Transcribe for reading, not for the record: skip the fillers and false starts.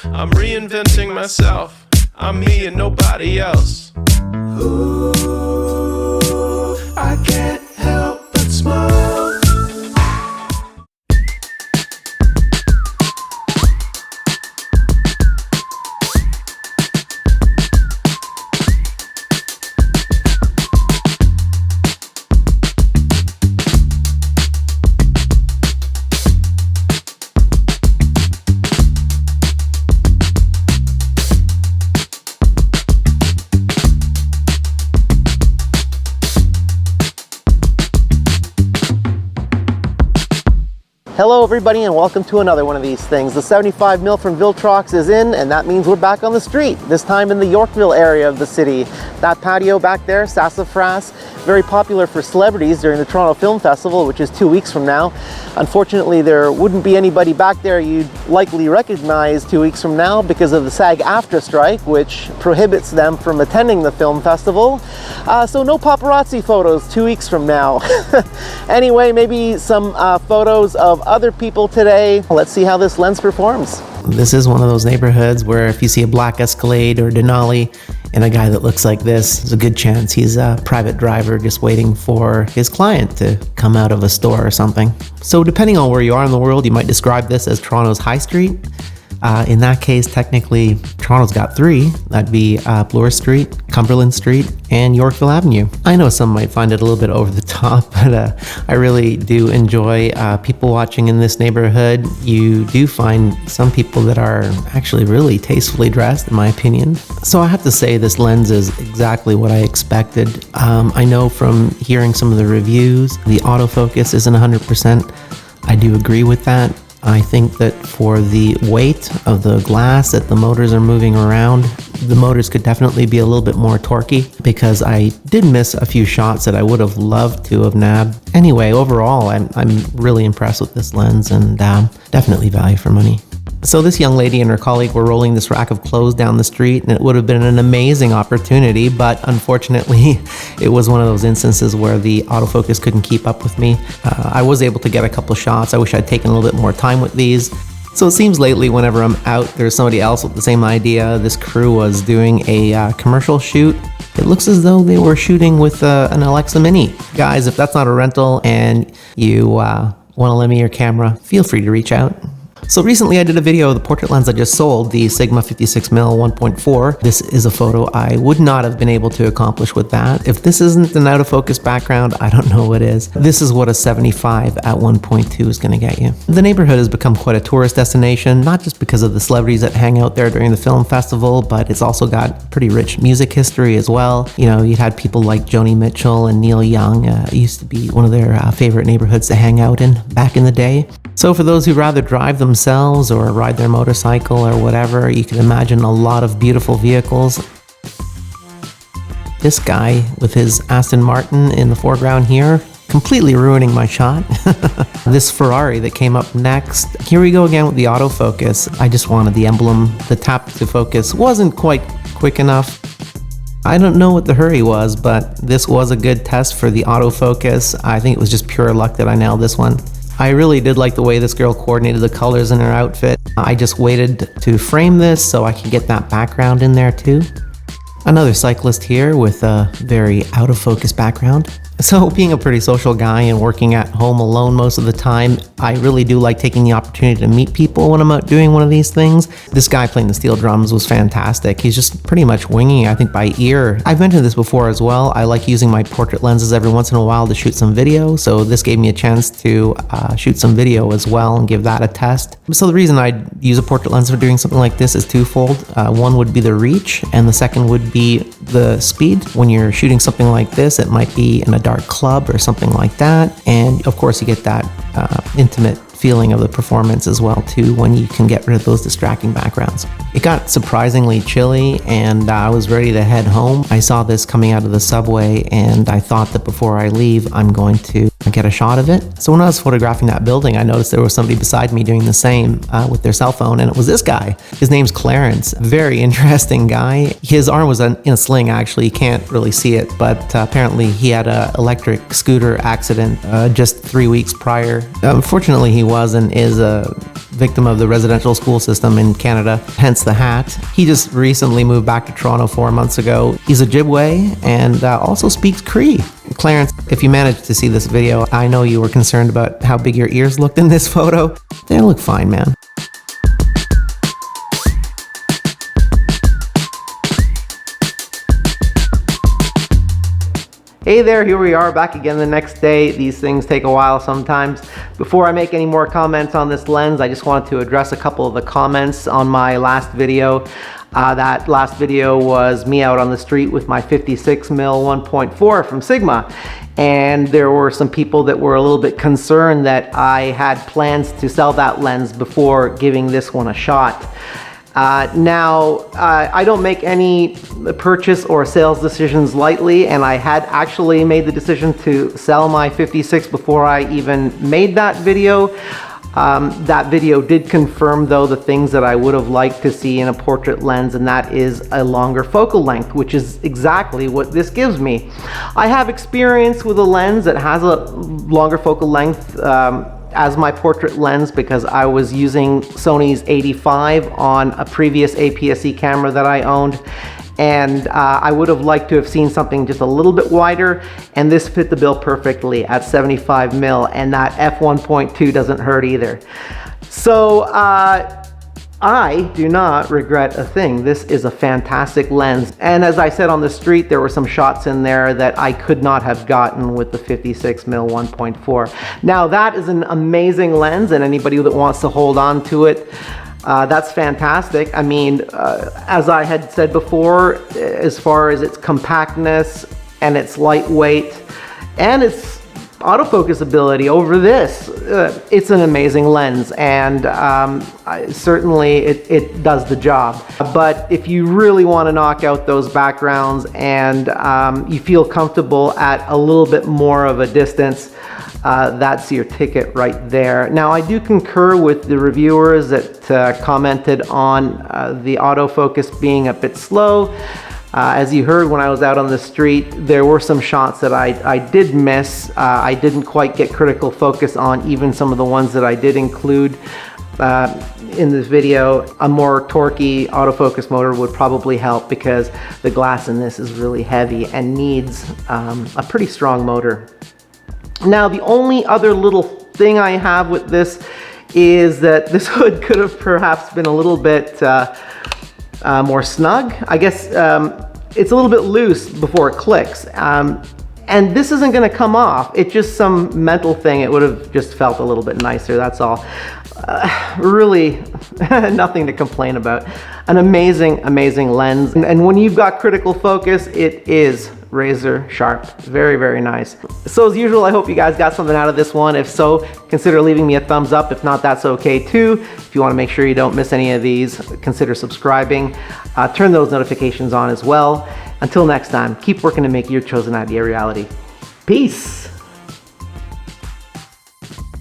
I'm reinventing myself. I'm me and nobody else. Ooh, I can't help but smile. Hello everybody and welcome to another one of these things. The 75 mil from Viltrox is in, and that means we're back on the street, this time in the Yorkville area of the city. That patio back there, Sassafras, very popular for celebrities during the Toronto Film Festival, which is 2 weeks from now. Unfortunately, there wouldn't be anybody back there you'd likely recognize 2 weeks from now because of the SAG-AFTRA strike, which prohibits them from attending the film festival. So no paparazzi photos 2 weeks from now. Anyway, maybe some photos of other people today. Let's see how this lens performs. This is one of those neighborhoods where if you see a black Escalade or Denali and a guy that looks like this, there's a good chance he's a private driver just waiting for his client to come out of a store or something. So depending on where you are in the world, you might describe this as Toronto's High Street. In that case, technically, Toronto's got three. That'd be Bloor Street, Cumberland Street, and Yorkville Avenue. I know some might find it a little bit over the top, but I really do enjoy people watching in this neighborhood. You do find some people that are actually really tastefully dressed, in my opinion. So I have to say this lens is exactly what I expected. I know from hearing some of the reviews, the autofocus isn't 100%. I do agree with that. I think that for the weight of the glass that the motors are moving around, the motors could definitely be a little bit more torquey because I did miss a few shots that I would have loved to have nabbed. Anyway, overall, I'm really impressed with this lens and definitely value for money. So this young lady and her colleague were rolling this rack of clothes down the street, and it would have been an amazing opportunity, but unfortunately it was one of those instances where the autofocus couldn't keep up with me. I was able to get a couple shots. I wish I'd taken a little bit more time with these. So it seems lately whenever I'm out, there's somebody else with the same idea. This crew was doing a commercial shoot. It looks as though they were shooting with an Alexa Mini. Guys, if that's not a rental and you want to lend me your camera, feel free to reach out. So recently I did a video of the portrait lens I just sold, the Sigma 56mm 1.4. This is a photo I would not have been able to accomplish with that. If this isn't an out of focus background, I don't know what is. This is what a 75 at 1.2 is going to get you. The neighborhood has become quite a tourist destination, not just because of the celebrities that hang out there during the film festival, but it's also got pretty rich music history as well. You know, you'd had people like Joni Mitchell and Neil Young. It used to be one of their favorite neighborhoods to hang out in back in the day. So for those who rather drive themselves or ride their motorcycle or whatever, you can imagine a lot of beautiful vehicles. This guy with his Aston Martin in the foreground here, completely ruining my shot. This Ferrari that came up next. Here we go again with the autofocus. I just wanted the emblem. The tap to focus wasn't quite quick enough. I don't know what the hurry was, but this was a good test for the autofocus. I think it was just pure luck that I nailed this one. I really did like the way this girl coordinated the colors in her outfit. I just waited to frame this so I could get that background in there too. Another cyclist here with a very out of focus background. So being a pretty social guy and working at home alone most of the time, I really do like taking the opportunity to meet people when I'm out doing one of these things. This guy playing the steel drums was fantastic. He's just pretty much winging, I think, by ear. I've mentioned this before as well. I like using my portrait lenses every once in a while to shoot some video. So this gave me a chance to shoot some video as well and give that a test. So the reason I use a portrait lens for doing something like this is twofold. One would be the reach, and the second would be the speed. When you're shooting something like this, it might be in a dark club or something like that, and of course you get that intimate feeling of the performance as well too when you can get rid of those distracting backgrounds. It got surprisingly chilly and I was ready to head home. I saw this coming out of the subway and I thought that before I leave I'm going to get a shot of it. So when I was photographing that building, I noticed there was somebody beside me doing the same with their cell phone, and it was this guy. His name's Clarence. Very interesting guy. His arm was in a sling, actually. You can't really see it, but apparently he had an electric scooter accident just 3 weeks prior. Unfortunately, he was and is a victim of the residential school system in Canada, hence the hat. He just recently moved back to Toronto 4 months ago. He's Ojibwe and also speaks Cree. Clarence, if you managed to see this video, I know you were concerned about how big your ears looked in this photo. They look fine, man. Hey there, here we are back again the next day. These things take a while sometimes. Before I make any more comments on this lens, I just wanted to address a couple of the comments on my last video. That last video was me out on the street with my 56mm 1.4 from Sigma. And there were some people that were a little bit concerned that I had plans to sell that lens before giving this one a shot. Now, I don't make any purchase or sales decisions lightly, and I had actually made the decision to sell my 56 before I even made that video. That video did confirm, though, the things that I would have liked to see in a portrait lens, and that is a longer focal length, which is exactly what this gives me. I have experience with a lens that has a longer focal length as my portrait lens because I was using Sony's 85 on a previous APS-C camera that I owned, and I would have liked to have seen something just a little bit wider, and this fit the bill perfectly at 75mm, and that f1.2 doesn't hurt either. So I do not regret a thing. This is a fantastic lens. And as I said on the street, there were some shots in there that I could not have gotten with the 56mm 1.4. Now that is an amazing lens, and anybody that wants to hold on to it, that's fantastic. I mean, as I had said before, as far as its compactness and its lightweight and its autofocus ability over this, it's an amazing lens, and certainly it does the job. But if you really want to knock out those backgrounds and you feel comfortable at a little bit more of a distance, that's your ticket right there. Now, I do concur with the reviewers that commented on the autofocus being a bit slow. As you heard when I was out on the street, there were some shots that I did miss. I didn't quite get critical focus on even some of the ones that I did include in this video. A more torquey autofocus motor would probably help because the glass in this is really heavy and needs a pretty strong motor. Now, the only other little thing I have with this is that this hood could have perhaps been a little bit more snug. I guess it's a little bit loose before it clicks. And this isn't gonna come off. It's just some mental thing. It would have just felt a little bit nicer, that's all. Really nothing to complain about. An amazing, amazing lens. And when you've got critical focus, it is razor sharp. Very, very nice. So as usual, I hope you guys got something out of this one. If so, consider leaving me a thumbs up. If not, that's okay too. If you want to make sure you don't miss any of these, consider subscribing. Turn those notifications on as well. Until next time, keep working to make your chosen idea a reality. Peace.